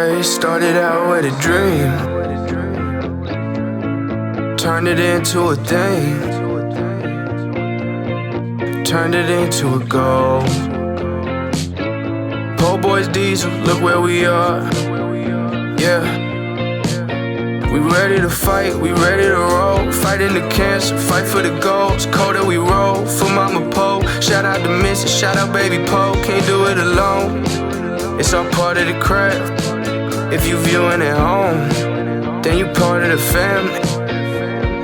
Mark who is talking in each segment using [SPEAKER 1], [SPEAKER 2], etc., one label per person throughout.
[SPEAKER 1] Hey, started out with a dream, turned it into a thing, turned it into a goal. Po' boys diesel, look where we are. Yeah, we ready to fight, we ready to roll. Fighting the cancer, fight for the goals. Cold that we roll, for Mama Po. Shout out to Missy, shout out Baby Po. Can't do it alone, it's all part of the craft. If you viewing at home, then you part of the family.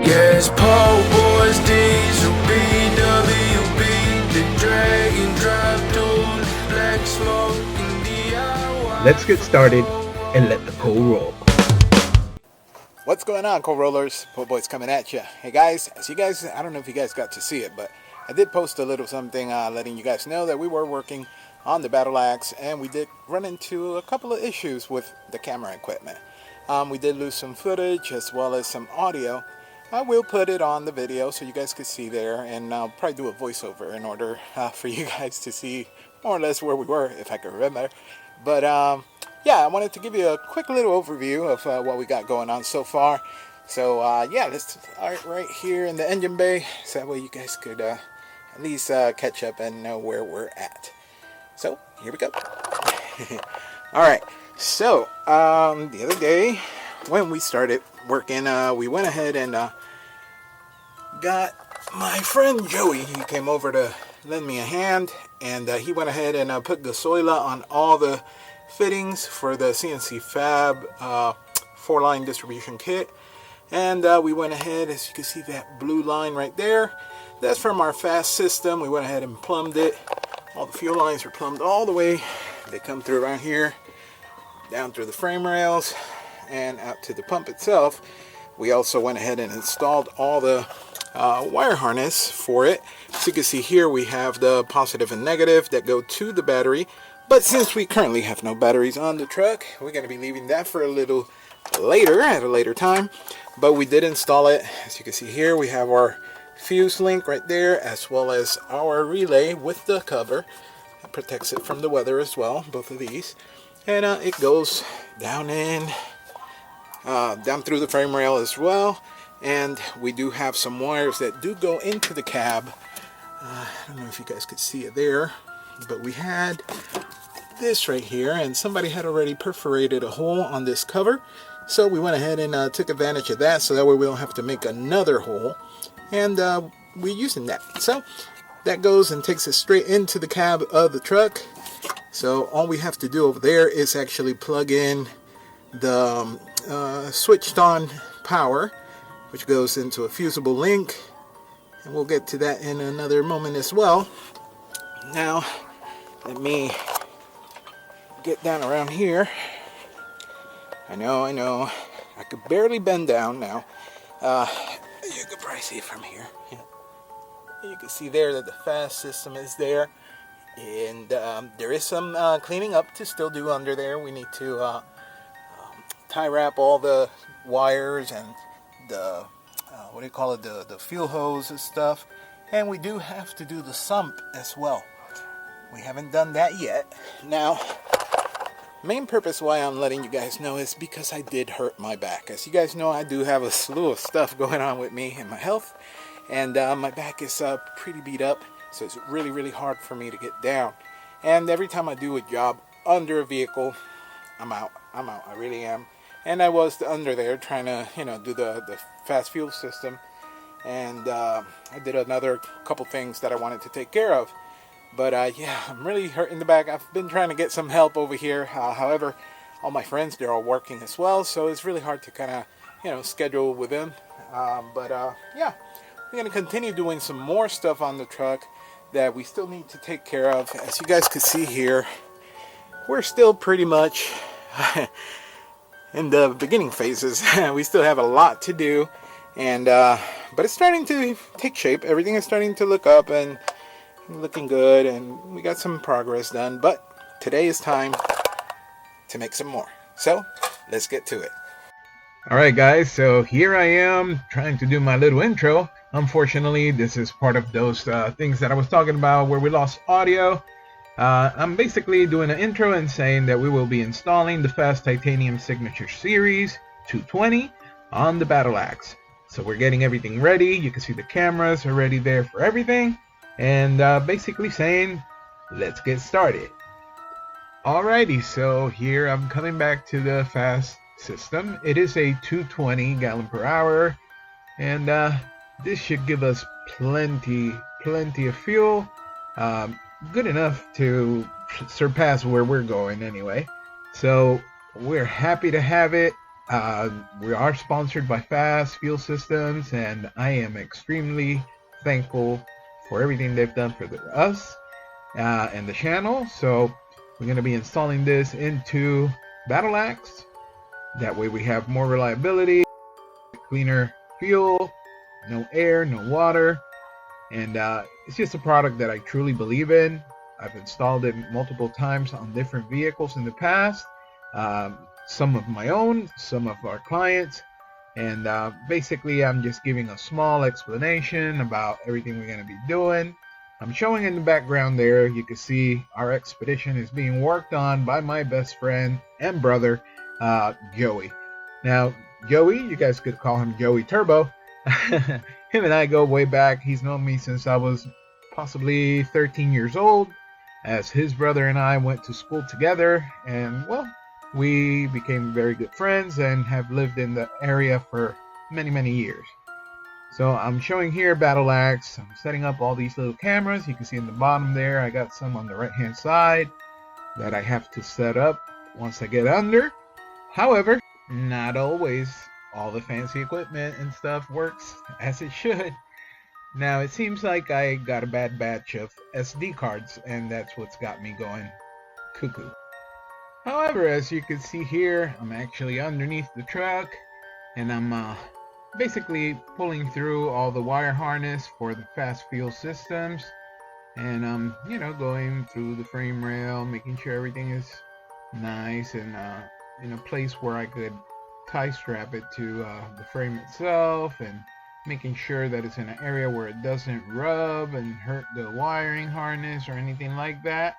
[SPEAKER 1] Yeah, it's Po' boys diesel, BWB, the Dragon Drop Tool, Black Smoke, and DIY.
[SPEAKER 2] Let's get started and let the coal roll.
[SPEAKER 3] What's going on, coal rollers? Po' boys coming at you. Hey guys, as you guys, I don't know if you guys got to see it, but I did post a little something letting you guys know that we were working on the battle axe, and we did run into a couple of issues with the camera equipment. We did lose some footage as well as some audio. I will put it on the video so you guys can see there, and I'll probably do a voiceover in order for you guys to see more or less where we were, if I can remember. But yeah, I wanted to give you a quick little overview of what we got going on so far. So yeah, let's start right here in the engine bay, so that way you guys could at least catch up and know where we're at. So here we go. Alright, so the other day when we started working, we went ahead and got my friend Joey. He came over to lend me a hand, and he went ahead and put the Soila on all the fittings for the CNC Fab 4-line distribution kit. And we went ahead, as you can see that blue line right there, that's from our Fass system. We went ahead and plumbed it. All the fuel lines are plumbed all the way. They come through around here, down through the frame rails, and out to the pump itself. We also went ahead and installed all the wire harness for it. As you can see here, we have the positive and negative that go to the battery. But since we currently have no batteries on the truck, we're going to be leaving that for a little later, at a later time. But we did install it. As you can see here, we have our fuse link right there, as well as our relay with the cover. It protects it from the weather as well, both of these. And it goes down in, down through the frame rail as well. And we do have some wires that do go into the cab. I don't know if you guys could see it there, but we had this right here, and somebody had already perforated a hole on this cover. So we went ahead and took advantage of that, so that way we don't have to make another hole. And we're using that. So that goes and takes us straight into the cab of the truck. So all we have to do over there is actually plug in the switched on power, which goes into a fusible link. And we'll get to that in another moment as well. Now, let me get down around here. I know. I could barely bend down now. You can probably see it from here. Yeah. You can see there that the Fass system is there. And there is some cleaning up to still do under there. We need to tie wrap all the wires and the, what do you call it, the fuel hose and stuff. And we do have to do the sump as well. We haven't done that yet. Now, main purpose why I'm letting you guys know is because I did hurt my back. As you guys know, I do have a slew of stuff going on with me and my health, and my back is pretty beat up, so it's really hard for me to get down. And every time I do a job under a vehicle, I'm out. I really am. And I was under there trying to, do the Fass Fuel System, and I did another couple things that I wanted to take care of. But yeah, I'm really hurting the back. I've been trying to get some help over here. However, all my friends, they're all working as well, so it's really hard to kind of, schedule with them. But yeah, we're going to continue doing some more stuff on the truck that we still need to take care of. As you guys can see here, we're still pretty much in the beginning phases. We still have a lot to do, and but it's starting to take shape. Everything is starting to look up and looking good, and we got some progress done, but today is time to make some more. So let's get to it.
[SPEAKER 2] Alright guys, so here I am trying to do my little intro. Unfortunately, this is part of those things that I was talking about where we lost audio. I'm basically doing an intro and saying that we will be installing the Fass Titanium Signature Series 220 on the Battle Axe. So we're getting everything ready. You can see the cameras are ready there for everything. And basically saying, let's get started. Alrighty, so here I'm coming back to the Fass system. It is a 220 gallon per hour. And this should give us plenty of fuel. Good enough to surpass where we're going anyway. So we're happy to have it. We are sponsored by Fass Fuel Systems, and I am extremely thankful for everything they've done for us and the channel. So we're going to be installing this into Battle Axe. That way we have more reliability, cleaner fuel, no air, no water, and it's just a product that I truly believe in. I've installed it multiple times on different vehicles in the past, some of my own, some of our clients, and basically I'm just giving a small explanation about everything we're going to be doing. I'm showing in the background there, you can see our expedition is being worked on by my best friend and brother, Joey. Now, Joey, you guys could call him Joey Turbo. Him and I go way back. He's known me since I was possibly 13 years old, as his brother and I went to school together, and well, we became very good friends and have lived in the area for many years. So I'm showing here Battle Axe. I'm setting up all these little cameras. You can see in the bottom there, I got some on the right hand side that I have to set up once I get under. However, not always all the fancy equipment and stuff works as it should. Now it seems like I got a bad batch of SD cards, and that's what's got me going cuckoo. However, as you can see here, I'm actually underneath the truck, and I'm basically pulling through all the wire harness for the Fass Fuel Systems, and I'm going through the frame rail, making sure everything is nice and in a place where I could tie strap it to the frame itself, and making sure that it's in an area where it doesn't rub and hurt the wiring harness or anything like that.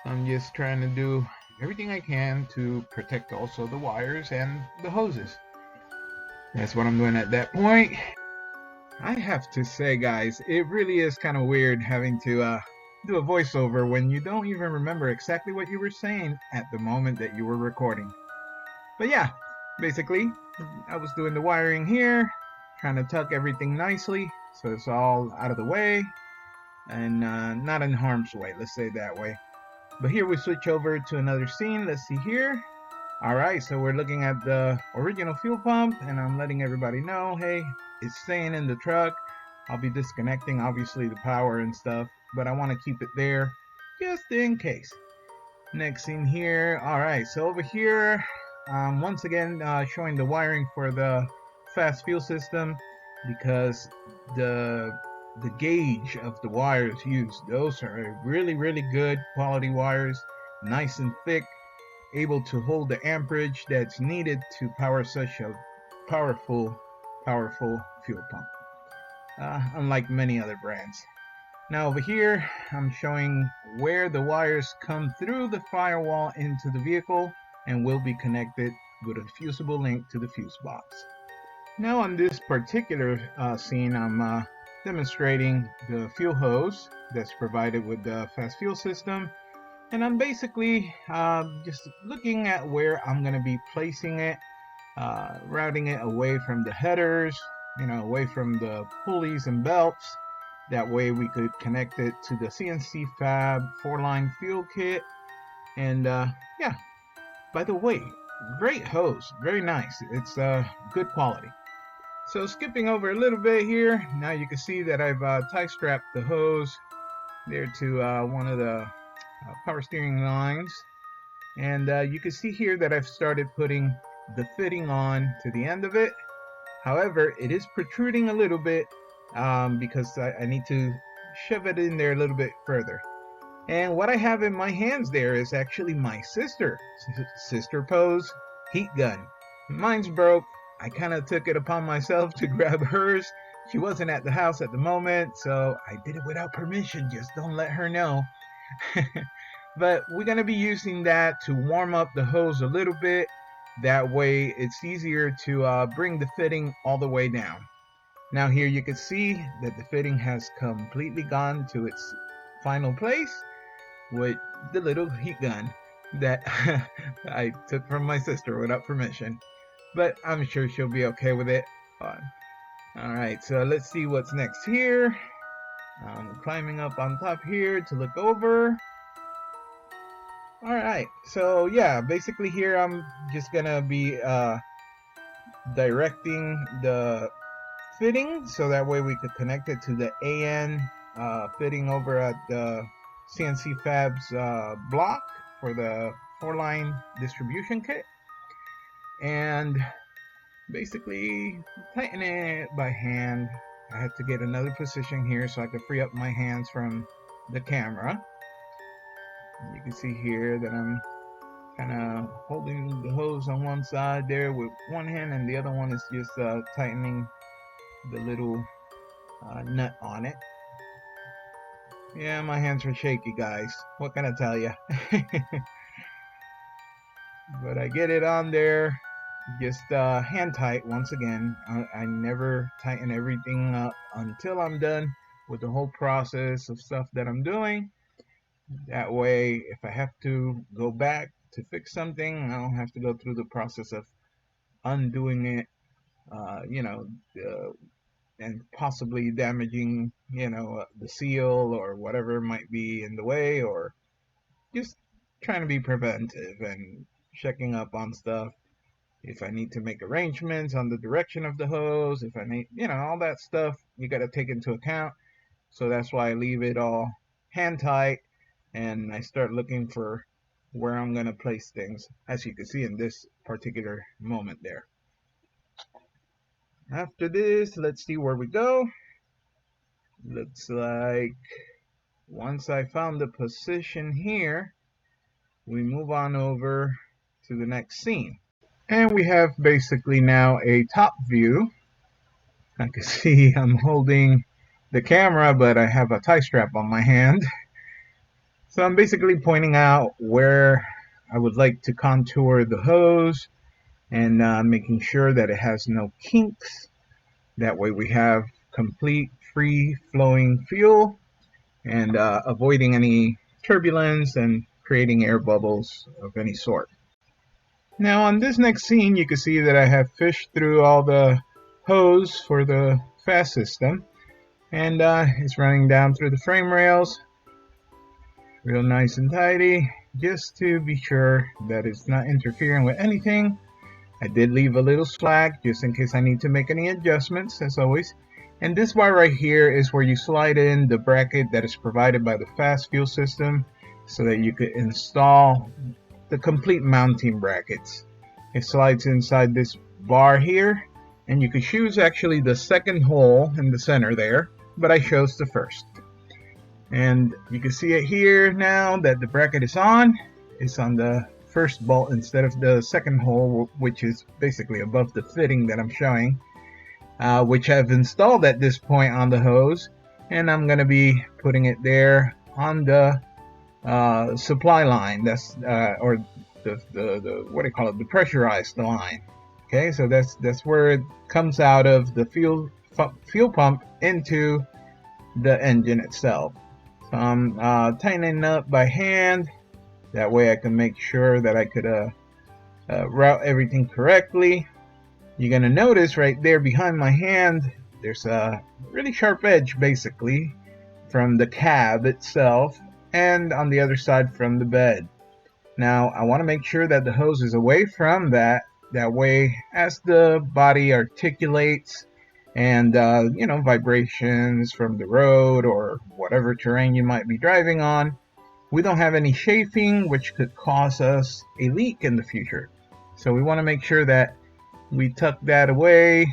[SPEAKER 2] So I'm just trying to do everything I can to protect also the wires and the hoses. That's what I'm doing at that point. I have to say, guys, it really is kind of weird having to do a voiceover when you don't even remember exactly what you were saying at the moment that you were recording. But yeah, basically, I was doing the wiring here, trying to tuck everything nicely so it's all out of the way and not in harm's way, let's say it that way. But here we switch over to another scene. Let's see here. Alright, so we're looking at the original fuel pump, and I'm letting everybody know, hey, it's staying in the truck. I'll be disconnecting, obviously, the power and stuff, but I want to keep it there just in case. Next scene here. Alright, so over here, once again, showing the wiring for the Fass Fuel System, because the gauge of the wires used, those are really good quality wires, nice and thick, able to hold the amperage that's needed to power such a powerful fuel pump, unlike many other brands. Now over here, I'm showing where the wires come through the firewall into the vehicle and will be connected with a fusible link to the fuse box. Now on this particular scene, I'm demonstrating the fuel hose that's provided with the Fass Fuel System, and I'm basically just looking at where I'm going to be placing it, routing it away from the headers, away from the pulleys and belts. That way we could connect it to the CNC Fab 4-line fuel kit. And yeah, by the way, great hose, very nice. It's good quality. So skipping over a little bit here, now you can see that I've tie strapped the hose there to one of the power steering lines. And you can see here that I've started putting the fitting on to the end of it. However, it is protruding a little bit because I need to shove it in there a little bit further. And what I have in my hands there is actually my sister pose heat gun. Mine's broke. I kind of took it upon myself to grab hers. She wasn't at the house at the moment, so I did it without permission. Just don't let her know. But we're going to be using that to warm up the hose a little bit. That way it's easier to bring the fitting all the way down. Now here you can see that the fitting has completely gone to its final place with the little heat gun that I took from my sister without permission. But I'm sure she'll be okay with it. Alright, so let's see what's next here. I'm climbing up on top here to look over. Alright, so yeah, basically here I'm just gonna be directing the fitting so that way we could connect it to the AN fitting over at the CNC Fabs block for the 4-line distribution kit, and basically tighten it by hand. I had to get another position here so I could free up my hands from the camera. You can see here that I'm kind of holding the hose on one side there with one hand, and the other one is just tightening the little nut on it. Yeah, my hands are shaky, guys. What can I tell you? But I get it on there, just hand tight once again. I never tighten everything up until I'm done with the whole process of stuff that I'm doing. That way, if I have to go back to fix something, I don't have to go through the process of undoing it, and possibly damaging, the seal or whatever might be in the way, or just trying to be preventive and checking up on stuff. If I need to make arrangements on the direction of the hose, if I need, all that stuff, you got to take into account. So that's why I leave it all hand tight, and I start looking for where I'm going to place things, as you can see in this particular moment there. After this, let's see where we go. Looks like once I found the position here, we move on over to the next scene. And we have basically now a top view. I can see I'm holding the camera, but I have a tie strap on my hand. So I'm basically pointing out where I would like to contour the hose and making sure that it has no kinks. That way we have complete free flowing fuel and avoiding any turbulence and creating air bubbles of any sort. Now on this next scene, you can see that I have fished through all the hose for the Fass system, and it's running down through the frame rails real nice and tidy, just to be sure that it's not interfering with anything. I did leave a little slack just in case I need to make any adjustments, as always. And this bar right here is where you slide in the bracket that is provided by the Fass Fuel System so that you could install the complete mounting brackets. It slides inside this bar here, and you could choose actually the second hole in the center there, but I chose the first. And you can see it here now that the bracket is on. It's on the first bolt instead of the second hole, which is basically above the fitting that I'm showing, which I've installed at this point on the hose, and I'm going to be putting it there on the supply line. That's or the what do you call it? The pressurized line. Okay, so that's where it comes out of the fuel pump into the engine itself. So I'm tightening up by hand. That way I can make sure that I could route everything correctly. You're going to notice right there behind my hand, there's a really sharp edge basically from the cab itself and on the other side from the bed. Now I want to make sure that the hose is away from that. That way as the body articulates and vibrations from the road or whatever terrain you might be driving on, we don't have any chafing, which could cause us a leak in the future. So we want to make sure that we tuck that away,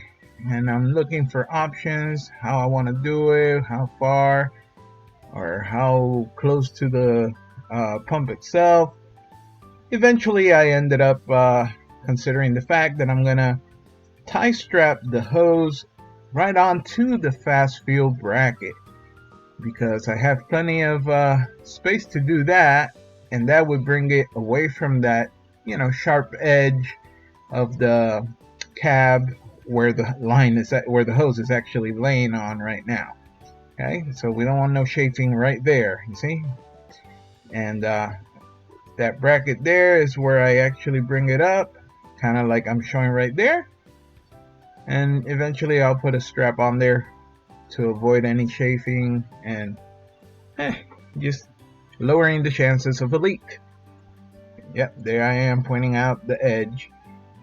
[SPEAKER 2] and I'm looking for options, how I want to do it, how far or how close to the pump itself. Eventually I ended up considering the fact that I'm gonna tie strap the hose right onto the Fass Fuel bracket. because I have plenty of space to do that, and that would bring it away from that, sharp edge of the cab where the line is at, where the hose is actually laying on right now. Okay, so we don't want no chafing right there, you see? And that bracket there is where I actually bring it up, kind of like I'm showing right there. And eventually I'll put a strap on there to avoid any chafing and just lowering the chances of a leak. Yep, there I am pointing out the edge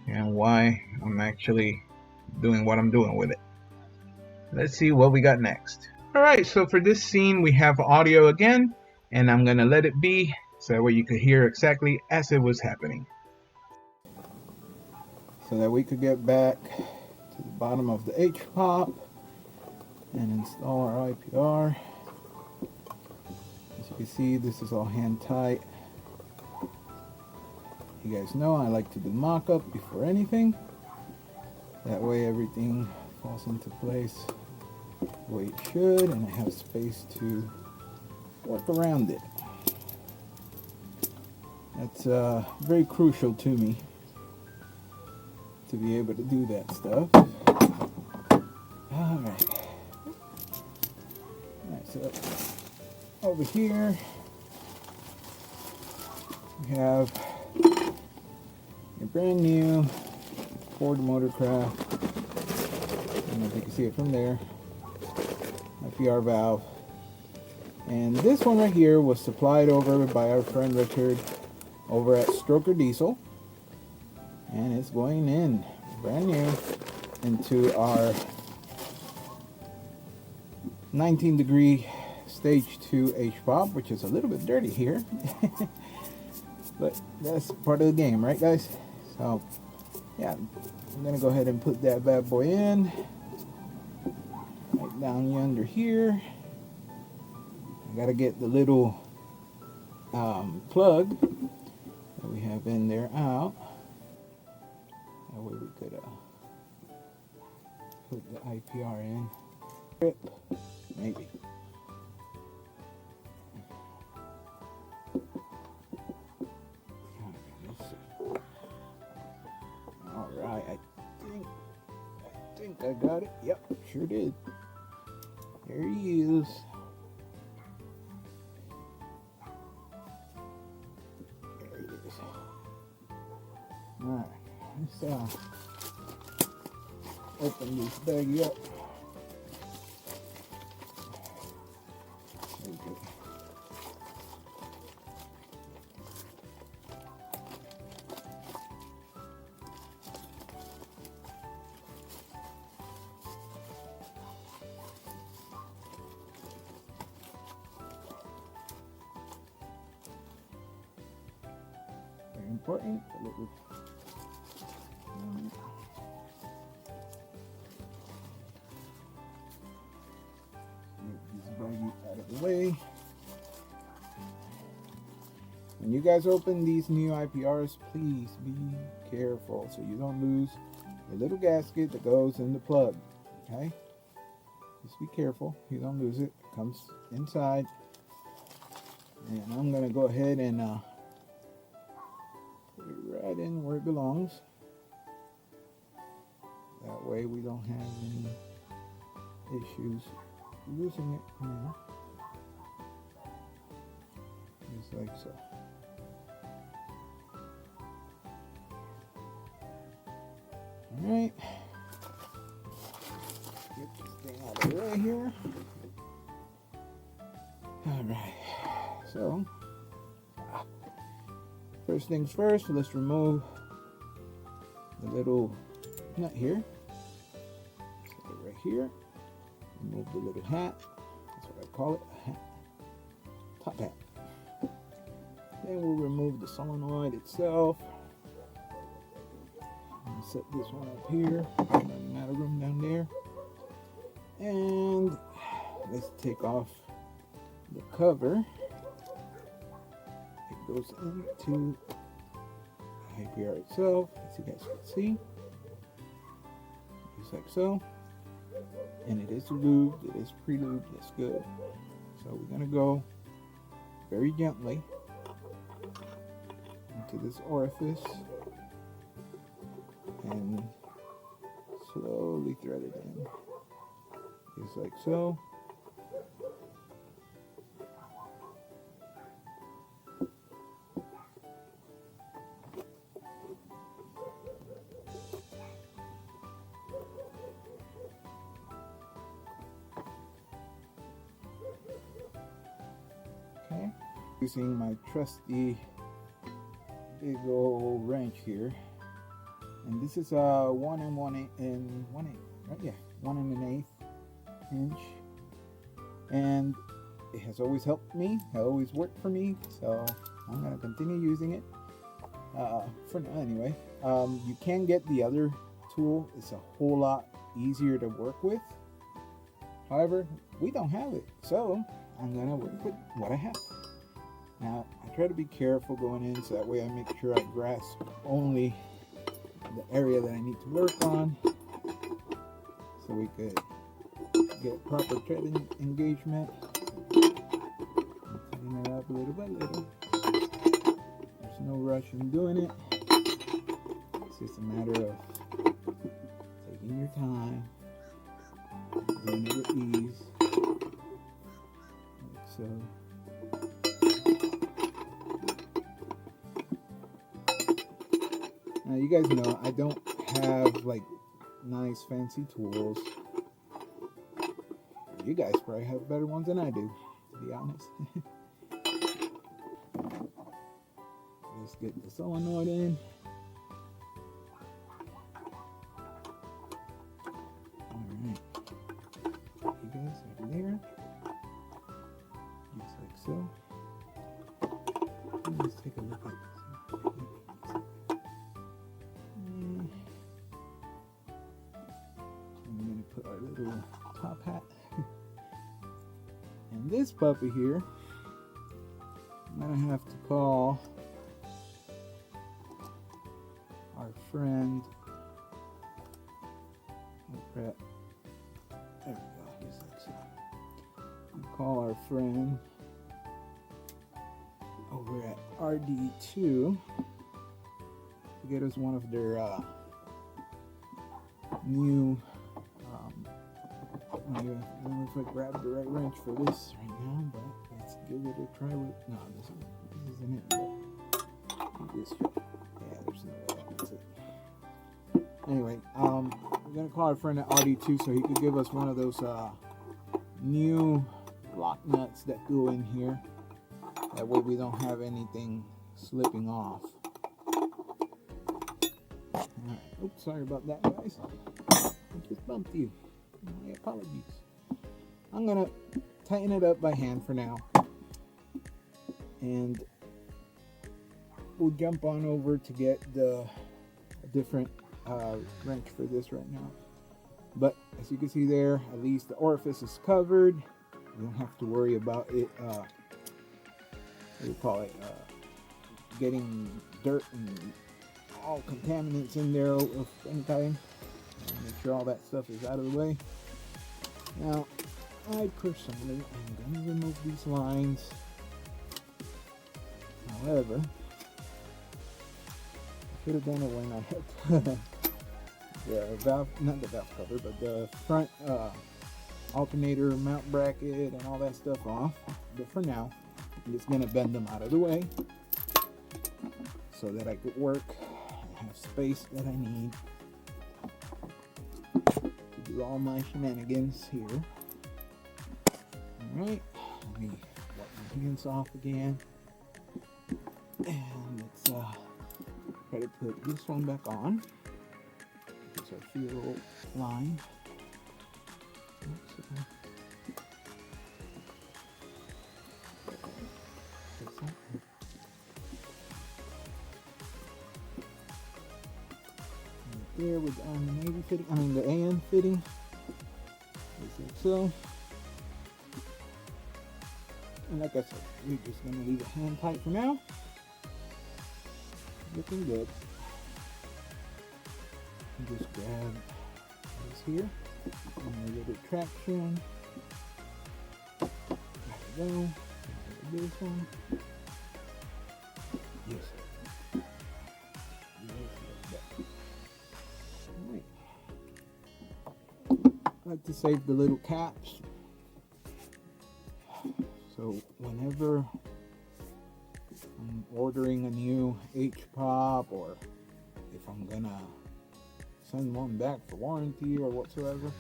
[SPEAKER 2] and why I'm actually doing what I'm doing with it. Let's see what we got next. Alright, so for this scene we have audio again, and I'm gonna let it be so that way you could hear exactly as it was happening.
[SPEAKER 3] So that we could get back to the bottom of the H-pop and install our IPR. As you can see, this is all hand tight. You guys know I like to do mock-up before anything. That way everything falls into place the way it should, and I have space to work around it. That's very crucial to me, to be able to do that stuff. Alright, so over here we have a brand new Ford Motorcraft. I don't know if you can see it from there. IPR valve. And this one right here was supplied over by our friend Richard over at Stroker Diesel. And it's going in brand new into our 19-degree stage 2 H-pop, which is a little bit dirty here. But that's part of the game, right guys? So yeah, I'm gonna go ahead and put that bad boy in right down yonder here. I gotta get the little plug that we have in there out. That way we could put the IPR in. Maybe. Alright, I think I got it. Yep, sure did. There he is. There he is. Alright, let's open this baggie up. There we go. Very important. Out of the way. When you guys open these new IPRs, please be careful so you don't lose the little gasket that goes in the plug. Okay? Just be careful. You don't lose it. It comes inside. And I'm going to go ahead and put it right in where it belongs. That way we don't have any issues losing it now. Just like so. Alright. Get this thing out of the way here. Alright. So, first things first, let's remove the little nut here. Set it right here. Remove the little hat. That's what I call it, a hat. Top hat. Then we'll remove the solenoid itself. And set this one up here. Running out of room down there. And let's take off the cover. It goes into the IPR itself, as you guys can see. Just like so. And it is lubed, it is pre-lubed, that's good. So we're gonna go very gently into this orifice and slowly thread it in, just like so. Okay, using my trusty big old wrench here, and this is a 1 1/8, right? Yeah, 1 1/8 inch, and it has always helped me. It always worked for me, so I'm gonna continue using it for now. Anyway, you can get the other tool. It's a whole lot easier to work with. However, we don't have it, so I'm gonna work with what I have. Now, I try to be careful going in, so that way I make sure I grasp only the area that I need to work on, so we could get proper thread engagement. Tighten it up little by little. There's no rush in doing it. It's just a matter of taking your time, doing it with ease, like so. Now you guys know I don't have like nice fancy tools. You guys probably have better ones than I do, to be honest. Let's get the solenoid in. Alright. You guys over there. Just like so. Let's take a look at this. I'm going to put our little top hat. And this puppy here, I'm going to have to call our friend. There we go. Just like so. We'll call our friend over at RD2 to get us one of their new. I don't know if I grabbed the right wrench for this right now, but let's give it a try with. No, this isn't it. But this, yeah, there's no way. That's it. Anyway, we're gonna call our friend at RD2 so he could give us one of those new lock nuts that go in here. That way we don't have anything slipping off. Alright, oops, sorry about that, guys. I just bumped you. My apologies. I'm gonna tighten it up by hand for now, and we'll jump on over to get the different wrench for this right now. But as you can see there, at least the orifice is covered. You don't have to worry about it. What do you call it? Getting dirt and all contaminants in there of any kind. Make sure all that stuff is out of the way. Now, I personally am going to remove these lines. However, I should have done it when I had the valve, not the valve cover, but the front alternator mount bracket and all that stuff off. But for now, I'm just going to bend them out of the way so that I could work and have space that I need to do all my shenanigans here. Alright, let me wipe my hands off again. And let's try to put this one back on. It's our fuel line. There with the Navy fitting, the AN fitting, just like so. And like I said, we're just gonna leave it hand tight for now. Looking good. And just grab this here, and a little bit traction. we go. This one. Yes. Alright. I like to save the little caps. So whenever I'm ordering a new H-pop, or if I'm gonna send one back for warranty or whatsoever,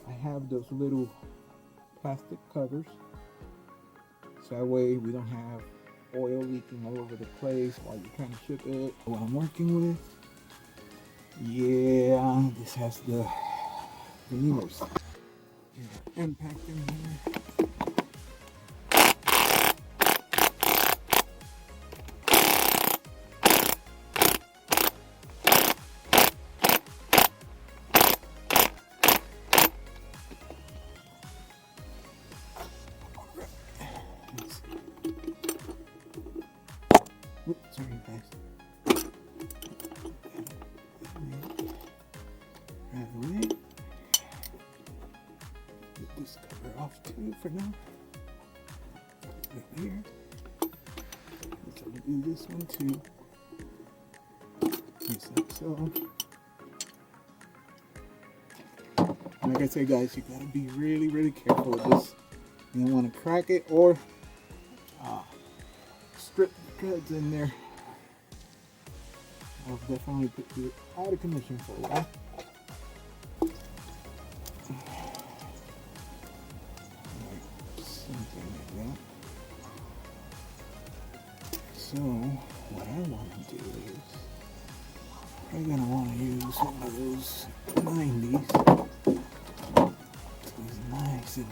[SPEAKER 3] I have those little plastic covers, so that way we don't have oil leaking all over the place while you're trying to ship it. What I'm working with, yeah, this has the lemurs impact in here. Oops, sorry guys. Right away. Get this cover off too for now. Right here. So we'll do this one too. Just like so. Like I said, guys, you gotta be really, really careful with this. You don't want to crack it or strip the threads in there. I'll definitely put you out of commission for a while. Something like that. So what I want to do is I'm gonna want to use one of those 90s. These nice and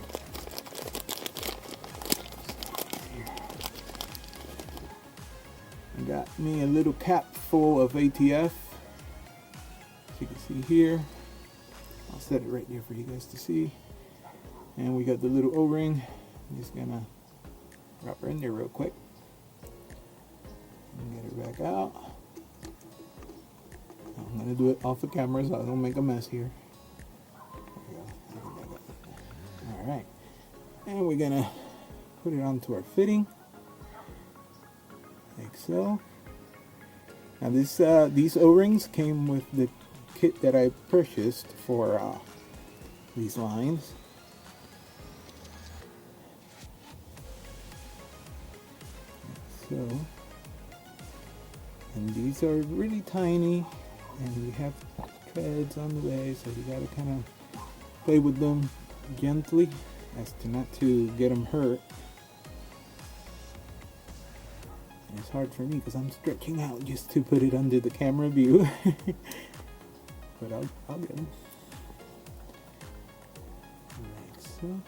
[SPEAKER 3] I got me a little cap full of ATF. As you can see here, I'll set it right there for you guys to see. And we got the little O-ring. I'm just gonna drop her in there real quick and get her back out. I'm gonna do it off the camera so I don't make a mess here. There we go. All right, and we're gonna put it onto our fitting. Like so. Now these O-rings came with the kit that I purchased for these lines. So, and these are really tiny, and we have threads on the way, so you gotta kind of play with them gently as to not to get them hurt. It's hard for me because I'm stretching out just to put it under the camera view. But I'll get them. Like so.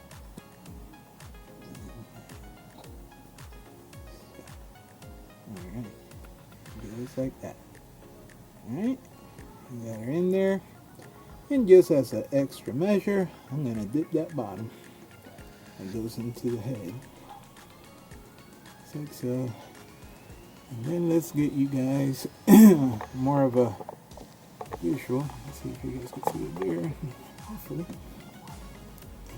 [SPEAKER 3] Alright. Just like that. Alright. We got her in there. And just as an extra measure, I'm going to dip that bottom. That goes into the head. Just like so. And then let's get you guys more of a visual. Let's see if you guys can see it there. Hopefully.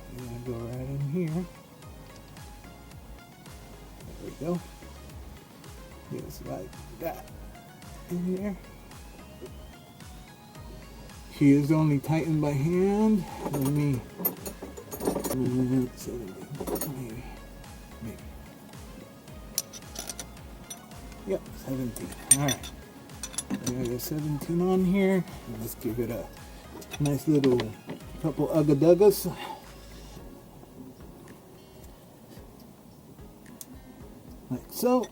[SPEAKER 3] I'm going to go right in here. There we go. Just like that. In there. She is only tightened by hand. Let me maybe. Yep, 17. Alright. I got 17 on here. Let's give it a nice little couple ugga-duggas. Like so.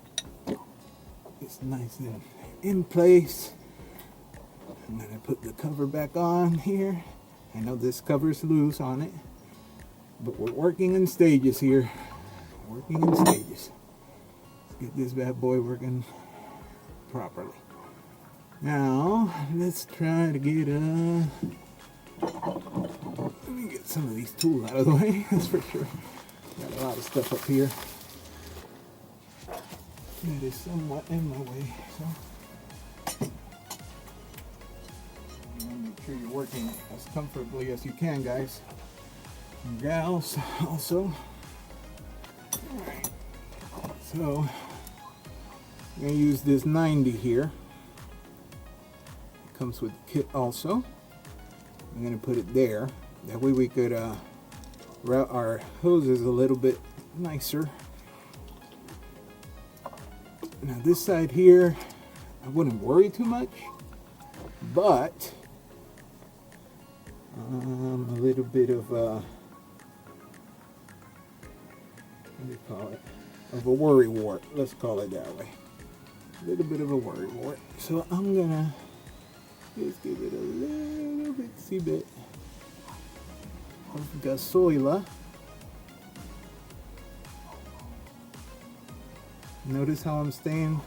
[SPEAKER 3] It's nice and in place. I'm going to put the cover back on here. I know this cover's loose on it, but we're working in stages here. Working in stages. Get this bad boy working properly. Now let's try to get let me get some of these tools out of the way. That's for sure. Got a lot of stuff up here that is somewhat in my way. So make sure you're working as comfortably as you can, guys and gals. Also. So I'm going to use this 90 here. It comes with the kit also. I'm going to put it there. That way we could route our hoses a little bit nicer. Now this side here, I wouldn't worry too much, but a little bit of what do you call it? Of a worry wart. Let's call it that way. A little bit of a worry wart. So I'm gonna just give it a little bitsy bit of gasoila. Notice how I'm staying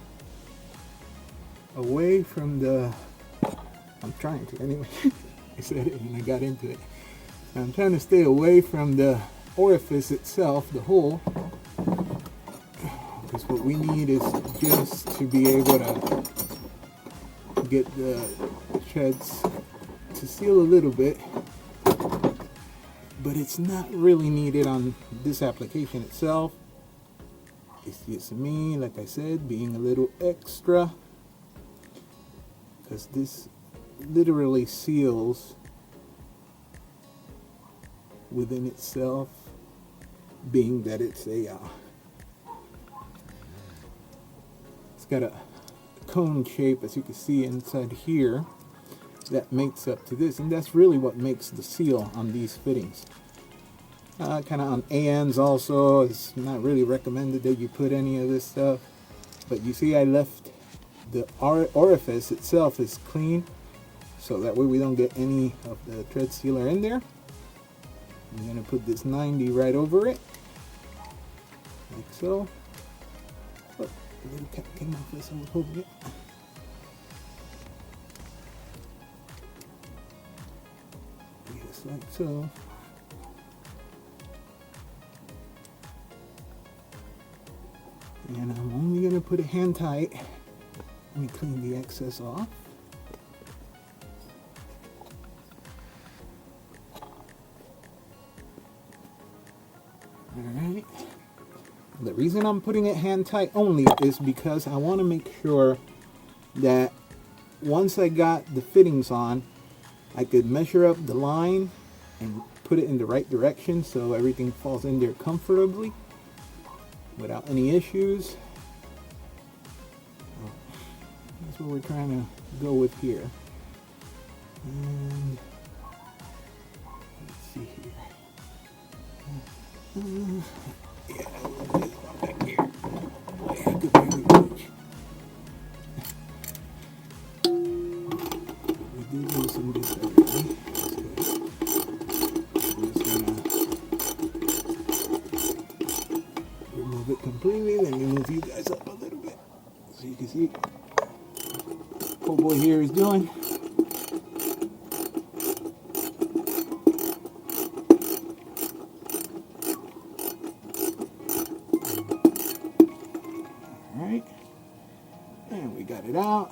[SPEAKER 3] away from the, I'm trying to anyway. I said it and I got into it. I'm trying to stay away from the orifice itself, the hole, because what we need is just to be able to get the treads to seal a little bit, but it's not really needed on this application itself. It's just me, like I said, being a little extra, because this literally seals within itself, being that it's a it's got a cone shape, as you can see inside here, that makes up to this, and that's really what makes the seal on these fittings. Kind of on ANs also, it's not really recommended that you put any of this stuff, but you see I left the orifice itself is clean, so that way we don't get any of the tread sealer in there. I'm going to put this 90 right over it, like so. Oh, a little cap came off as I was holding it. Just like so. And I'm only going to put it hand tight. Let me clean the excess off. Alright. The reason I'm putting it hand tight only is because I want to make sure that once I got the fittings on, I could measure up the line and put it in the right direction so everything falls in there comfortably without any issues. That's what we're trying to go with here. And let's see here. Yeah, a little bit back here. Boy, I could barely reach. We did loosen this already. I'm just gonna remove it completely, then move you guys up a little bit so you can see what poor boy here is doing. Alright, and we got it out.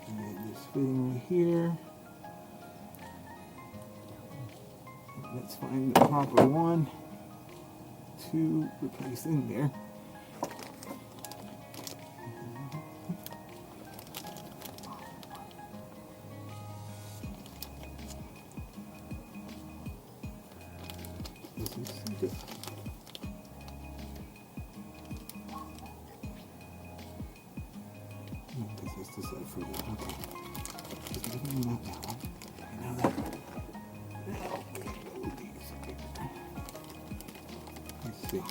[SPEAKER 3] Get this fitting right here. Let's find the proper one to replace in there. This is good. This is the side for you. Okay. Just making them out now. Okay, now that. Let's see.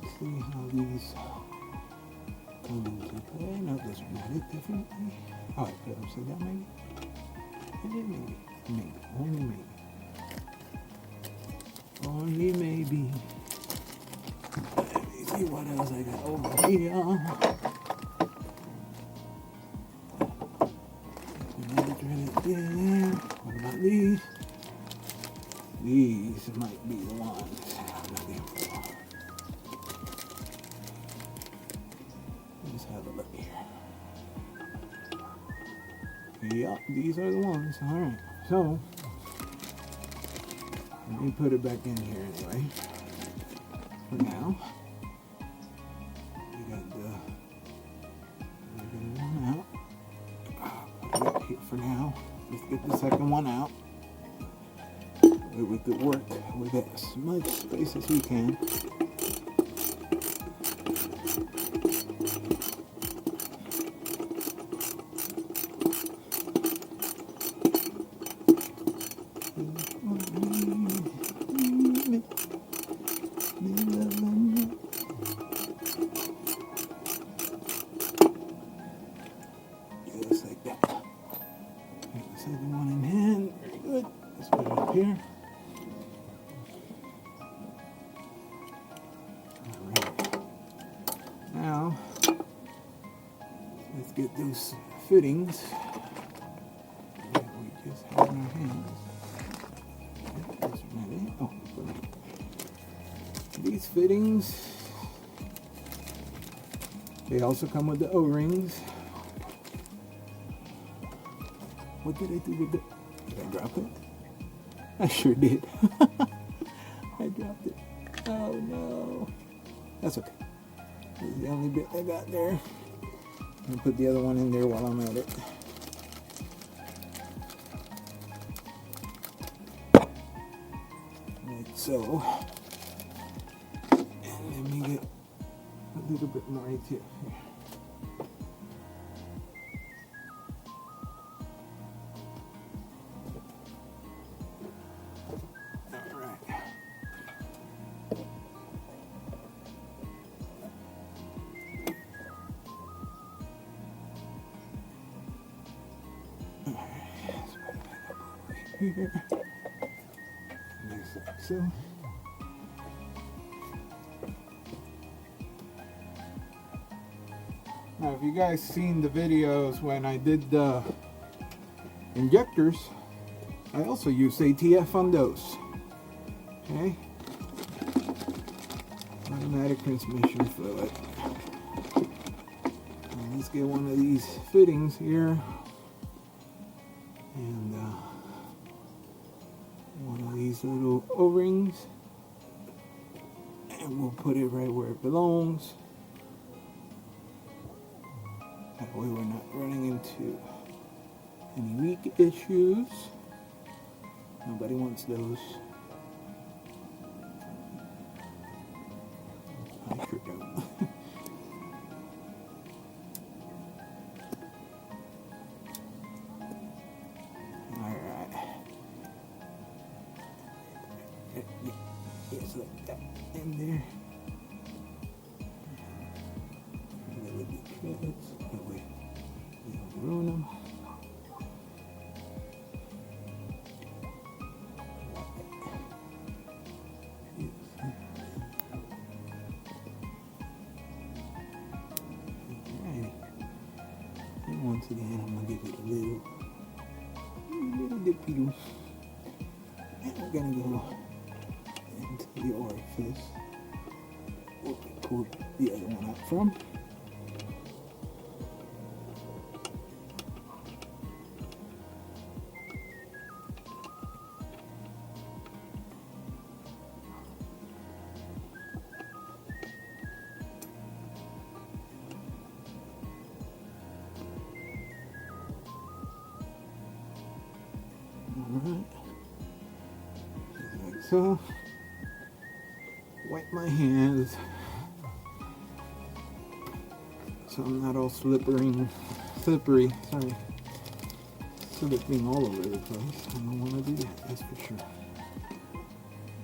[SPEAKER 3] Let's see how these come into play. No, this one not it, definitely. Alright, put it upside down maybe. And then maybe. Maybe. Only maybe. Only maybe. Let me see what else I got over here. Another thread there. What about these? These might be the ones I'm looking for. Let's have a look here. Yeah, these are the ones. Alright, so let me put it back in here anyway. for now. We got the regular one out. Put it up here for now. Let's get the second one out. We could work with as much space as we can. Just like that. Get the second one in hand. Very good. Let's put it up here. Now, let's get those fittings that we just have in our hands. That's ready. Oh, these fittings, they also come with the O-rings. What did I do with it? Did I drop it? I sure did. I dropped it. Oh no. That's okay. This is the only bit I got there. I'm gonna put the other one in there while I'm at it. Like so. And let me get a little bit more right here. Here. Just like so. Now, if you guys seen the videos when I did the injectors, I also use ATF on those. Okay. Automatic transmission fluid. And let's get one of these fittings here. And one of these little O-rings, and we'll put it right where it belongs. That way we're not running into any leak issues. Nobody wants those. I sure don't. Just like that in there. And then with the treads, that way we don't ruin them. Alright. And once again, I'm gonna give it a little dippy doo. And we're gonna go into the orifice where we pulled the other one out from. Alright. Like so. Wipe my hands so I'm not all slippery, sorry, slipping all over the place. I don't want to do that, that's for sure.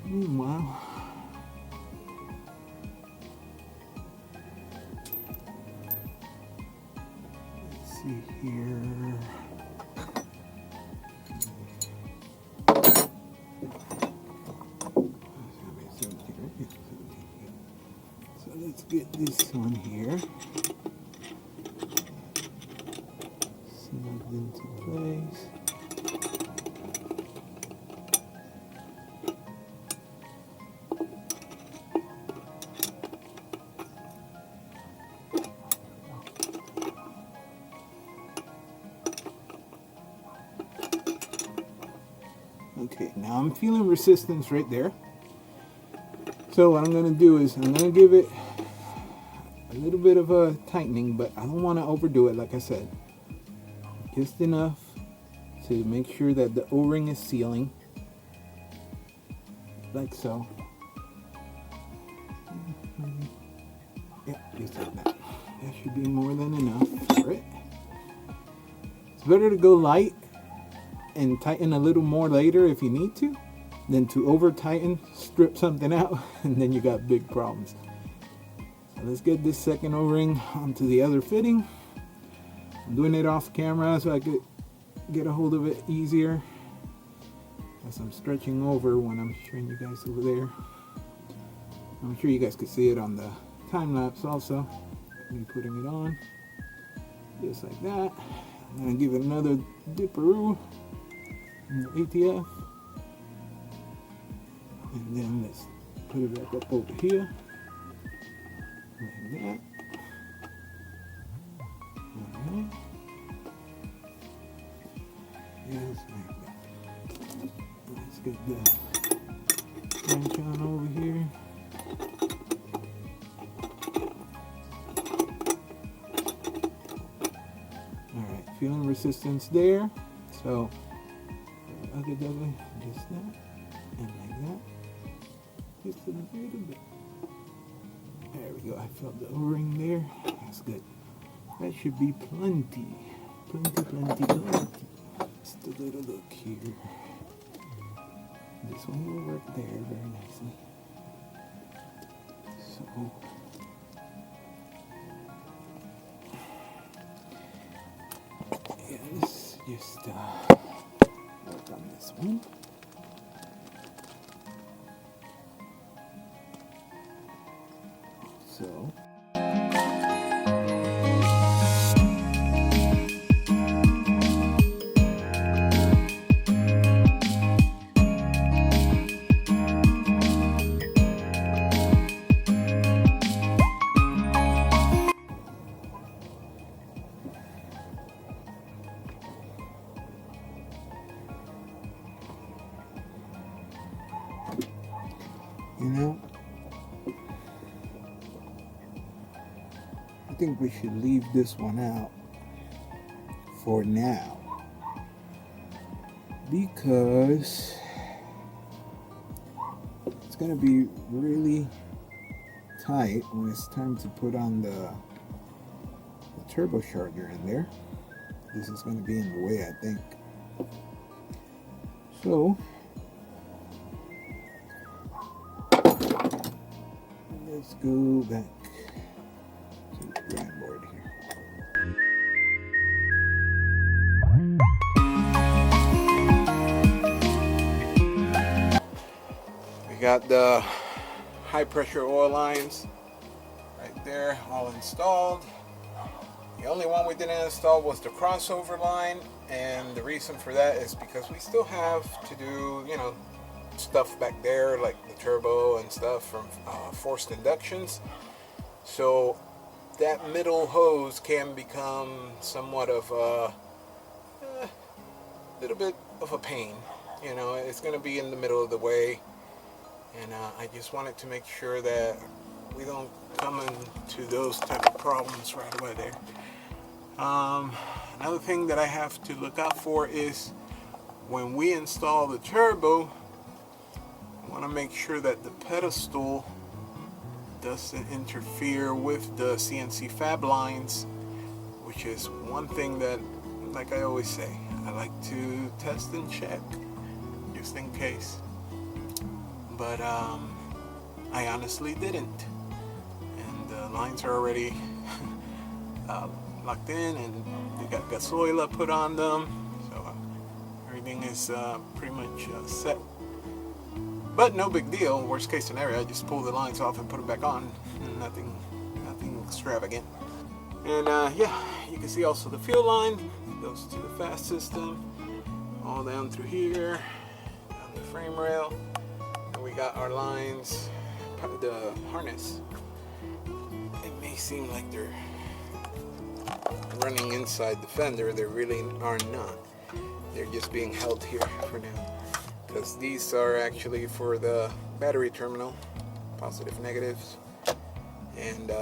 [SPEAKER 3] Meanwhile, let's see here. So let's get this one here snugged into place. Okay, now I'm feeling resistance right there. So what I'm going to do is I'm going to give it a little bit of a tightening, but I don't want to overdo it, like I said. Just enough to make sure that the O-ring is sealing, like so. Yeah, just like that. That should be more than enough for it. It's better to go light and tighten a little more later if you need to, than to over tighten, strip something out, and then you got big problems. So let's get this second O-ring onto the other fitting. I'm doing it off camera so I could get a hold of it easier, as I'm stretching over when I'm showing you guys over there. I'm sure you guys could see it on the time lapse also. Me putting it on just like that. I'm gonna give it another dipperoo in the ATF, and then let's put it back up over here like that. Alright. Yes, like that. Let's get the wrench on over here. Alright, feeling resistance there. So, just that, and like that. Just a little bit. There we go, I felt the O-ring there. That's good. That should be plenty. Plenty. Just a little look here. This one will work there very nicely. So, yeah, let's just work on this one. So, you know, I think we should leave this one out for now, because it's going to be really tight when it's time to put on the turbocharger in there. This is going to be in the way, I think. So let's go back to the drawing board here. We got the high pressure oil lines right there, all installed. The only one we didn't install was the crossover line, and the reason for that is because we still have to do, you know, stuff back there like the turbo and stuff from forced inductions. So that middle hose can become somewhat of a little bit of a pain. You know, it's going to be in the middle of the way, and I just wanted to make sure that we don't come into those type of problems right away there. Another thing that I have to look out for is when we install the turbo, I want to make sure that the pedestal doesn't interfere with the CNC fab lines, which is one thing that, like I always say, I like to test and check just in case. But I honestly didn't, and the lines are already locked in, and they got gasoil put on them, so everything is pretty much set. But no big deal. Worst case scenario, I just pull the lines off and put them back on. Nothing extravagant. And yeah, you can see also the fuel line. It goes to the Fass system, all down through here, down the frame rail. And we got our lines, the harness. It may seem like they're running inside the fender. They really are not. They're just being held here for now, because these are actually for the battery terminal positive, negatives. And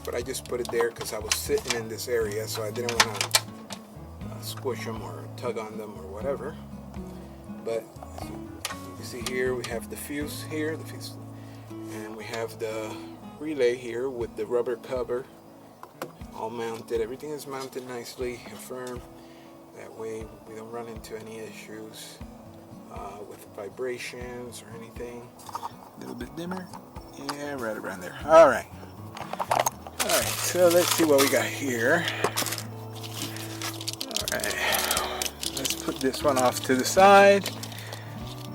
[SPEAKER 3] but I just put it there because I was sitting in this area, so I didn't want to squish them or tug on them or whatever. But you can see here we have the fuse here, and we have the relay here with the rubber cover all mounted. Everything is mounted nicely and firm. That way we don't run into any issues with vibrations or anything. A little bit dimmer. Yeah, right around there. Alright. Alright, so let's see what we got here. Alright. Let's put this one off to the side,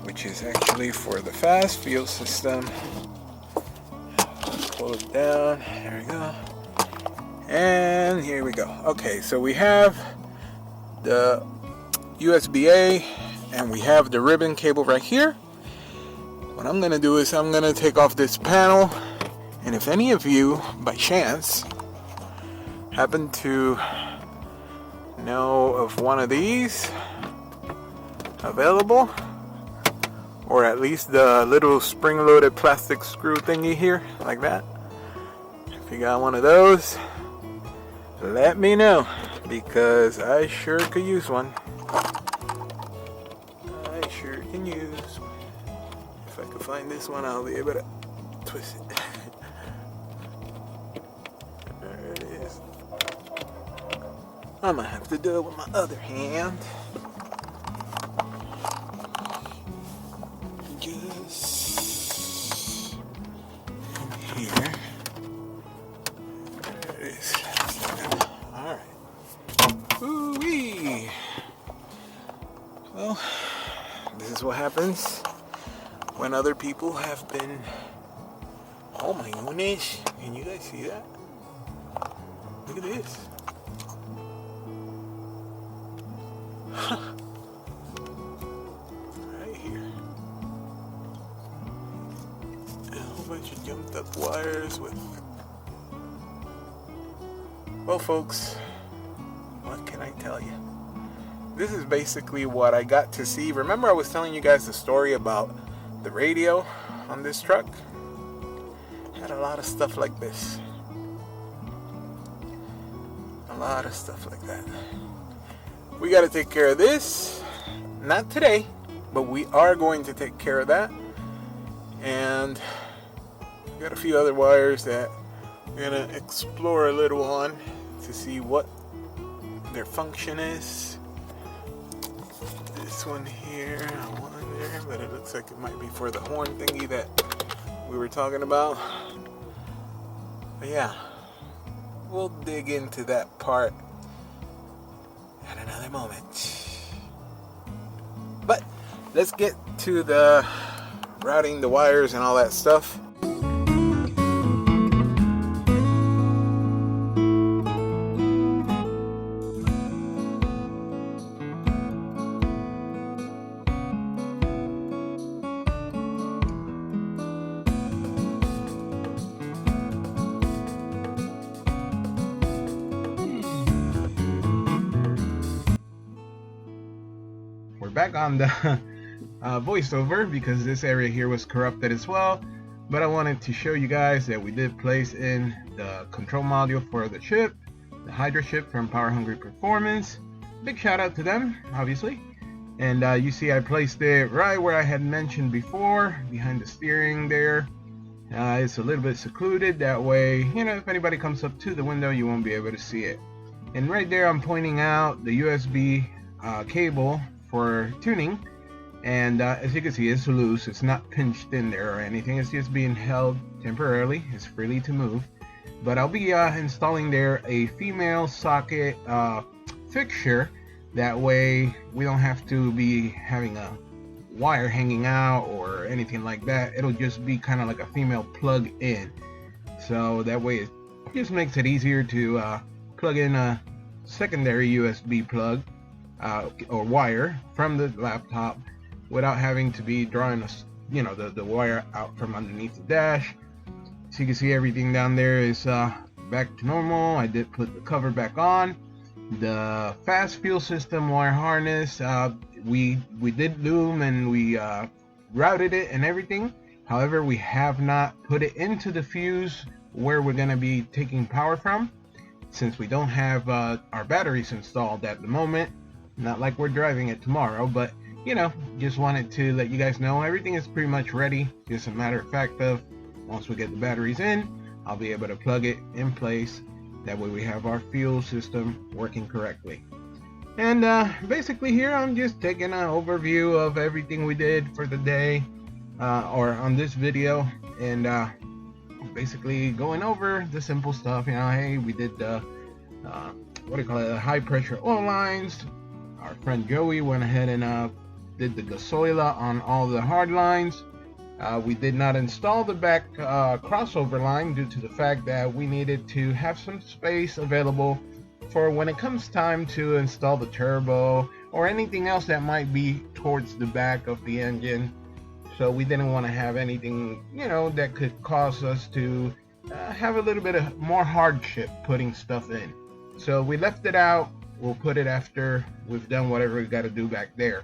[SPEAKER 3] which is actually for the Fass Fuel System. Pull it down. There we go. And here we go. Okay, so we have the USB-A and we have the ribbon cable right here. What I'm going to do is I'm going to take off this panel, and if any of you by chance happen to know of one of these available, or at least the little spring-loaded plastic screw thingy here, like that, if you got one of those, let me know, because I sure could use one. I sure can use one. If I could find this one, I'll be able to twist it. There it is. I'm gonna have to do it with my other hand. Just here. There it is. Alright. Ooh-wee. Well, this is what happens when other people have been... Oh my goodness. Can you guys see that? Look at this. Right here. A whole bunch of jumped up wires with... Well, folks, what can I tell you? This is basically what I got to see. Remember I was telling you guys the story about the radio on this truck? Had a lot of stuff like this. A lot of stuff like that. We got to take care of this. Not today, but we are going to take care of that. And we got a few other wires that we're going to explore a little on to see what their function is. This one here, one there, but it looks like it might be for the horn thingy that we were talking about. But yeah, we'll dig into that part at another moment. But let's get to the routing the wires and all that stuff.
[SPEAKER 2] Back on the voiceover, because this area here was corrupted as well, but I wanted to show you guys that we did place in the control module for the chip, the Hydra chip from Power Hungry Performance. Big shout out to them, obviously. And you see I placed it right where I had mentioned before, behind the steering there. It's a little bit secluded, that way, you know, if anybody comes up to the window, you won't be able to see it. And right there I'm pointing out the USB cable for tuning, and as you can see, it's loose. It's not pinched in there or anything. It's just being held temporarily. It's freely to move. But I'll be installing there a female socket fixture. That way we don't have to be having a wire hanging out or anything like that. It'll just be kind of like a female plug in. So that way it just makes it easier to plug in a secondary USB plug or wire from the laptop without having to be drawing the wire out from underneath the dash. So you can see everything down there is back to normal. I did put the cover back on. The Fass Fuel System wire harness, we did loom and we routed it and everything. However, we have not put it into the fuse where we're going to be taking power from, since we don't have our batteries installed at the moment. Not like we're driving it tomorrow, but you know, just wanted to let you guys know everything is pretty much ready. Just a matter of fact of once we get the batteries in, I'll be able to plug it in place. That way we have our fuel system working correctly. And basically here I'm just taking an overview of everything we did for the day, or on this video, and basically going over the simple stuff. You know, hey, we did the what do you call it, the high pressure oil lines. Our friend Joey went ahead and did the gasoila on all the hard lines. We did not install the back crossover line due to the fact that we needed to have some space available for when it comes time to install the turbo or anything else that might be towards the back of the engine. So we didn't want to have anything, you know, that could cause us to have a little bit of more hardship putting stuff in. So we left it out. We'll put it after we've done whatever we got to do back there.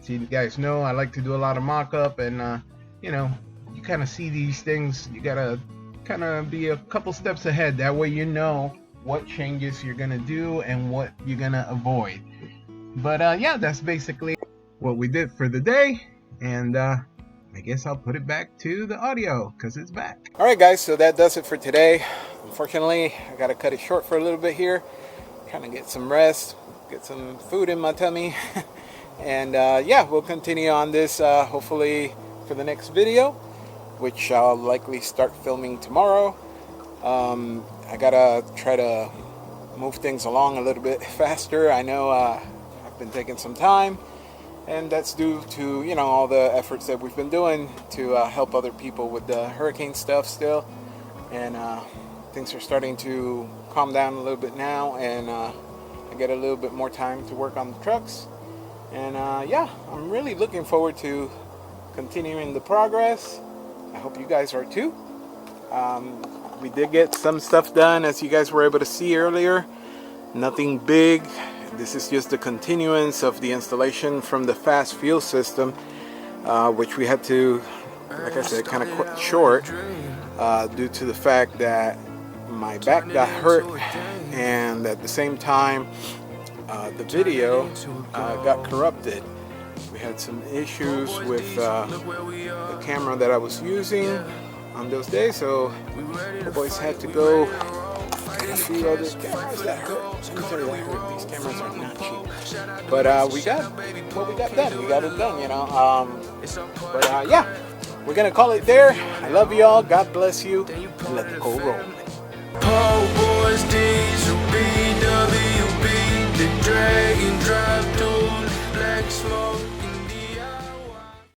[SPEAKER 2] So you guys know I like to do a lot of mock-up, and you know, you kind of see these things, you gotta kind of be a couple steps ahead. That way you know what changes you're gonna do and what you're gonna avoid. But yeah, that's basically what we did for the day, and I guess I'll put it back to the audio because it's back.
[SPEAKER 3] All right, guys, so that does it for today. Unfortunately, I gotta cut it short for a little bit here, trying to get some rest, get some food in my tummy. And yeah, we'll continue on this hopefully for the next video, which I'll likely start filming tomorrow. I gotta try to move things along a little bit faster. I know I've been taking some time, and that's due to, you know, all the efforts that we've been doing to help other people with the hurricane stuff still. And things are starting to calm down a little bit now, and I get a little bit more time to work on the trucks. And yeah, I'm really looking forward to continuing the progress. I hope you guys are too. We did get some stuff done, as you guys were able to see earlier. Nothing big. This is just the continuance of the installation from the Fass Fuel System, which we had to, like I said, kind of cut short due to the fact that my back got hurt, and at the same time the video got corrupted. We had some issues with the camera that I was using on those days, so the boys had to go get a few other cameras that hurt. Let me tell you, that hurt. These cameras are not cheap. But we got what we got done. We got it done, you know. But yeah, we're gonna call it there. I love you all. God bless you. And let the cold roll.
[SPEAKER 1] Poor boys did